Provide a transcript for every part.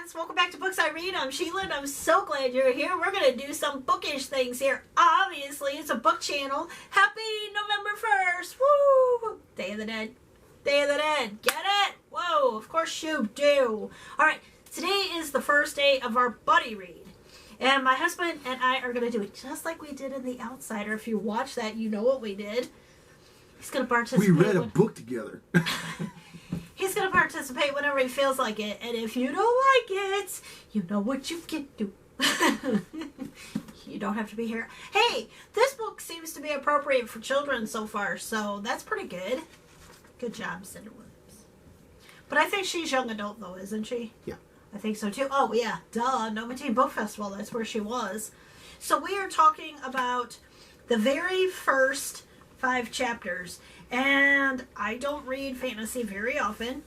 friends, welcome back to Books I Read. I'm Sheila and I'm so glad you're here. We're going to do some bookish things here. Obviously, it's a book channel. Happy November 1st. Woo! Day of the Dead. Day of the Dead. Get it? Whoa, of course you do. Alright, today is the first day of our buddy read. And my husband and I are going to do it just like we did in The Outsider. If you watch that, you know what we did. He's going to participate. We read a book together. He's going to participate whenever he feels like it. And if you don't like it, you know what you can do. You don't have to be here. Hey, this book seems to be appropriate for children so far, so that's pretty good. Good job, Cindy Williams. But I think she's young adult, though, isn't she? Yeah. I think so, too. Oh, yeah. Duh. Nova Teen Book Festival. That's where she was. So we are talking about the very first 5 chapters. And I don't read fantasy very often,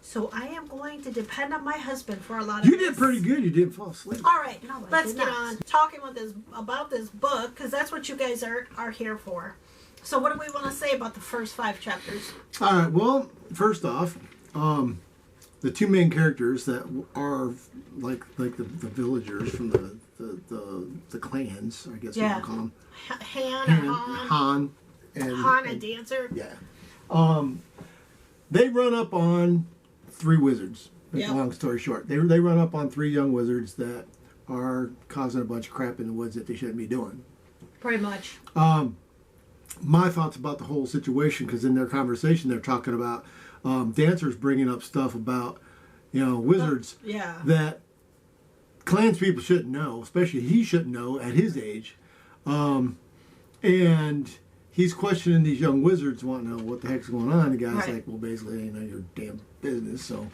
so I am going to depend on my husband for a lot of You did pretty good. You didn't fall asleep. All right, let's get on talking about this book, because that's what you guys are here for. So what do we want to say about the first 5 chapters? All right. Well, first off, the 2 main characters that are like the villagers from the clans, I guess you would call them. Han. Han, a dancer. Yeah. They run up on 3 wizards. Long story short, they run up on 3 young wizards that are causing a bunch of crap in the woods that they shouldn't be doing. Pretty much. My thoughts about the whole situation, because in their conversation they're talking about dancers bringing up stuff about wizards that clans people shouldn't know, especially he shouldn't know at his age, and he's questioning these young wizards, wanting to know what the heck's going on. The guy's like, well, basically, it ain't none of your damn business. So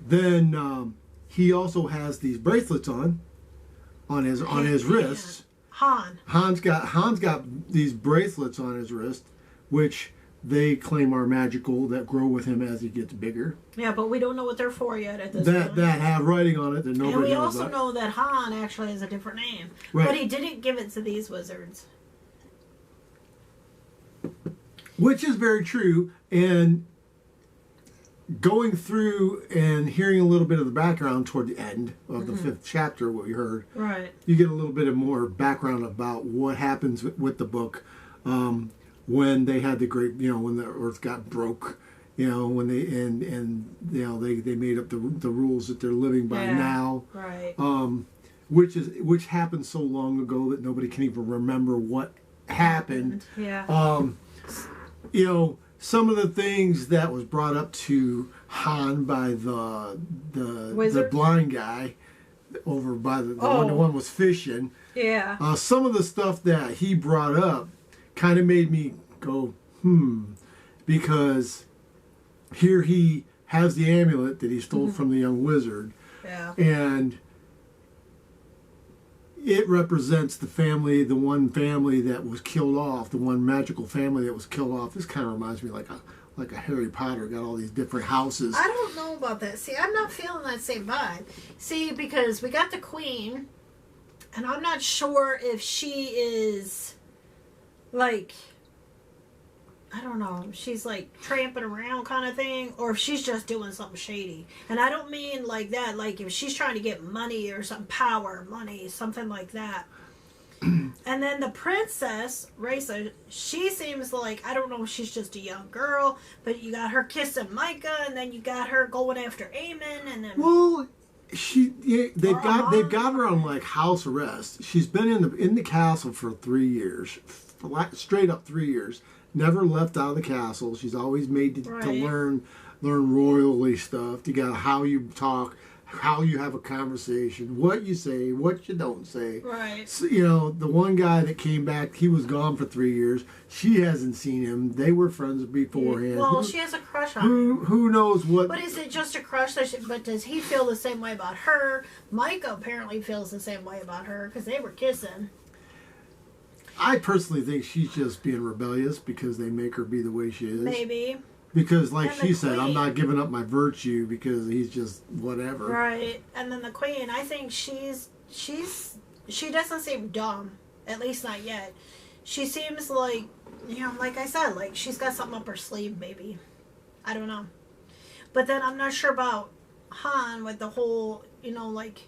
then he also has these bracelets on his wrists. Han's got these bracelets on his wrist, which they claim are magical, that grow with him as he gets bigger. Yeah, but we don't know what they're for yet at this point. That have writing on it that nobody knows. And we also know that Han actually has a different name. Right. But he didn't give it to these wizards. Which is very true, and going through and hearing a little bit of the background toward the end of the 5th chapter, what we heard, you get a little bit of more background about what happens with the book when they had the great, when the earth got broke, when they they made up the rules that they're living by now, which happened so long ago that nobody can even remember what happened. Some of the things that was brought up to Han by the blind guy over by the one was fishing. Yeah. Some of the stuff that he brought up kind of made me go, because here he has the amulet that he stole from the young wizard. Yeah. And it represents the family, the one family that was killed off, the one magical family that was killed off. This kind of reminds me like a Harry Potter, got all these different houses. I don't know about that. See, I'm not feeling that same vibe. See, because we got the queen, and I'm not sure if she is, like, I don't know, she's like tramping around kind of thing, or if she's just doing something shady. And I don't mean like that, like if she's trying to get money or some power, money, something like that. And then the princess, Raisa, she seems like, I don't know if she's just a young girl, but you got her kissing Micah, and then you got her going after Aemon, and then... Well, they've got her on like house arrest. She's been in the castle for 3 years, straight up 3 years. Never left out of the castle. She's always made to learn royally stuff. You got how you talk, how you have a conversation, what you say, what you don't say. Right. So, the one guy that came back, he was gone for 3 years. She hasn't seen him. They were friends beforehand. Well, she has a crush on him. Who knows what? But is it just a crush? But does he feel the same way about her? Micah apparently feels the same way about her because they were kissing. I personally think she's just being rebellious because they make her be the way she is. Maybe. Because, like she said, I'm not giving up my virtue because he's just whatever. Right. And then the queen, I think she doesn't seem dumb. At least not yet. She seems like, like I said, like she's got something up her sleeve, maybe. I don't know. But then I'm not sure about Han with the whole, like,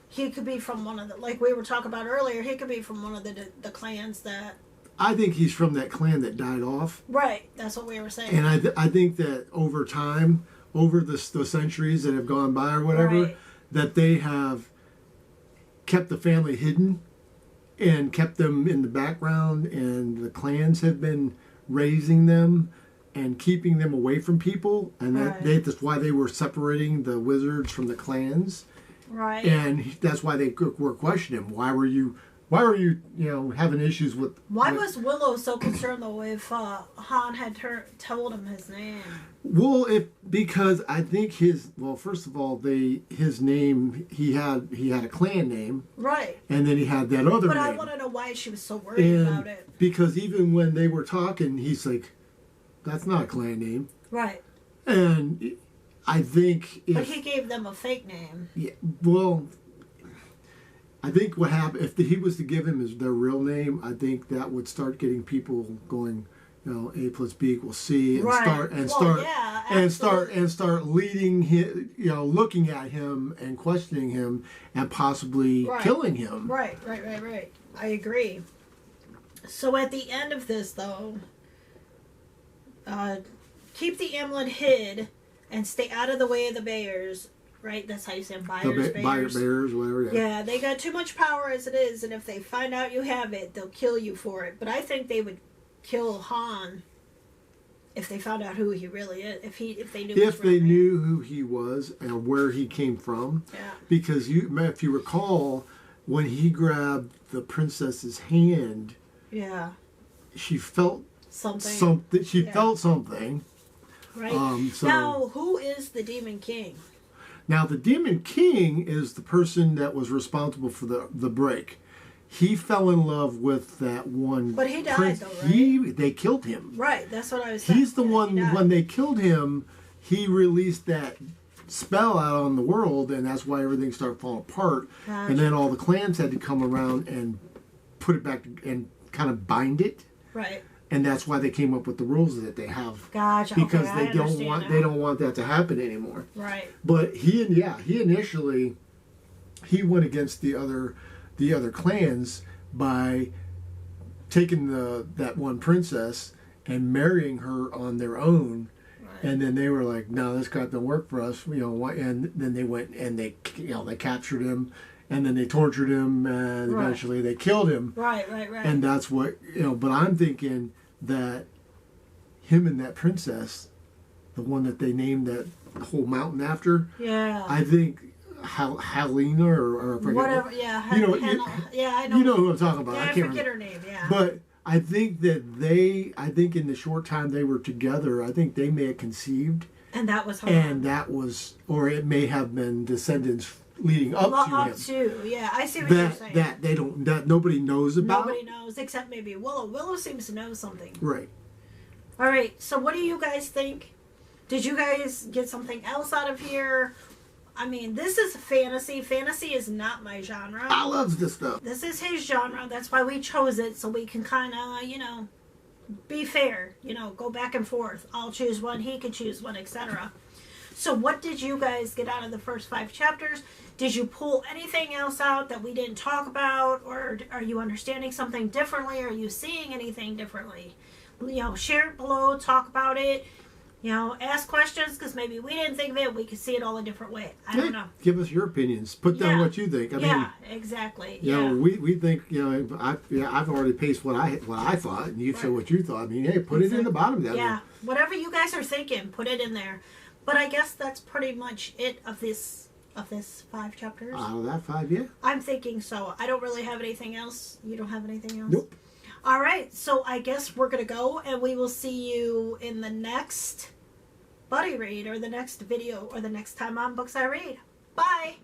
he could be from one of the, like we were talking about earlier, he could be from one of the clans that... I think he's from that clan that died off. Right, that's what we were saying. And I think that over time, over the centuries that have gone by or whatever, right. that they have kept the family hidden and kept them in the background, and the clans have been raising them and keeping them away from people, and that's why they were separating the wizards from the clans. Right. And that's why they were questioning him. Why were you having issues with... Why was Willow so concerned, though, if Han had told him his name? Well, because I think first of all, his name, he had a clan name. Right. And then he had that other name. But I want to know why she was so worried about it. Because even when they were talking, he's like, that's not a clan name. Right. And I think... But he gave them a fake name. Yeah, well... I think what happened, if he was to give him their real name, I think that would start getting people going, A plus B equals C, and start leading him, looking at him and questioning him and possibly killing him. Right. I agree. So at the end of this, though, keep the amulet hid and stay out of the way of the bears. Right, that's how you say buyers, bears, whatever. Yeah, they got too much power as it is, and if they find out you have it, they'll kill you for it. But I think they would kill Han if they found out who he really is. If they knew who he was and where he came from. Yeah. Because if you recall, when he grabbed the princess's hand, yeah, she felt something. She felt something. Right. Now, who is the Demon King? Now, the Demon King is the person that was responsible for the break. He fell in love with that one. But he died, though, right? They killed him. Right, that's what I was saying. He's the one, when they killed him, he released that spell out on the world, and that's why everything started falling apart. Gotcha. And then all the clans had to come around and put it back and kind of bind it. Right. And that's why they came up with the rules that they have. Gotcha. Because they don't want that to happen anymore. Right. But he initially went against the other clans by taking that one princess and marrying her on their own. Right. And then they were like, no, this crap don't work for us, and then they went and they captured him. And then they tortured him, and eventually they killed him. Right. And that's what, but I'm thinking that him and that princess, the one that they named that whole mountain after, I think Helena or whatever, I know. You know who I'm talking about. I can't forget her name, But I think that in the short time they were together, I think they may have conceived. And that was her. And that was, or it may have been descendants leading up to him. I see what you're saying. That nobody knows about. Nobody knows except maybe Willow. Willow seems to know something. Right. All right. So what do you guys think? Did you guys get something else out of here? I mean, this is fantasy. Fantasy is not my genre. I love this stuff. This is his genre. That's why we chose it, so we can kind of, be fair. Go back and forth. I'll choose one. He can choose one, etc. So what did you guys get out of the first 5 chapters? Did you pull anything else out that we didn't talk about? Or are you understanding something differently? Are you seeing anything differently? Share it below. Talk about it. Ask questions, because maybe we didn't think of it. We could see it all a different way. I don't know. Give us your opinions. Put down what you think. I mean, exactly. We think, I've already pasted what I thought, and you said what you thought. I mean, hey, put it in the bottom there. Yeah, whatever you guys are thinking, put it in there. But I guess that's pretty much it of this 5 chapters. Out of that 5, yeah. I'm thinking so. I don't really have anything else. You don't have anything else? Nope. All right, so I guess we're going to go, and we will see you in the next Buddy Read, or the next video, or the next time on Books I Read. Bye!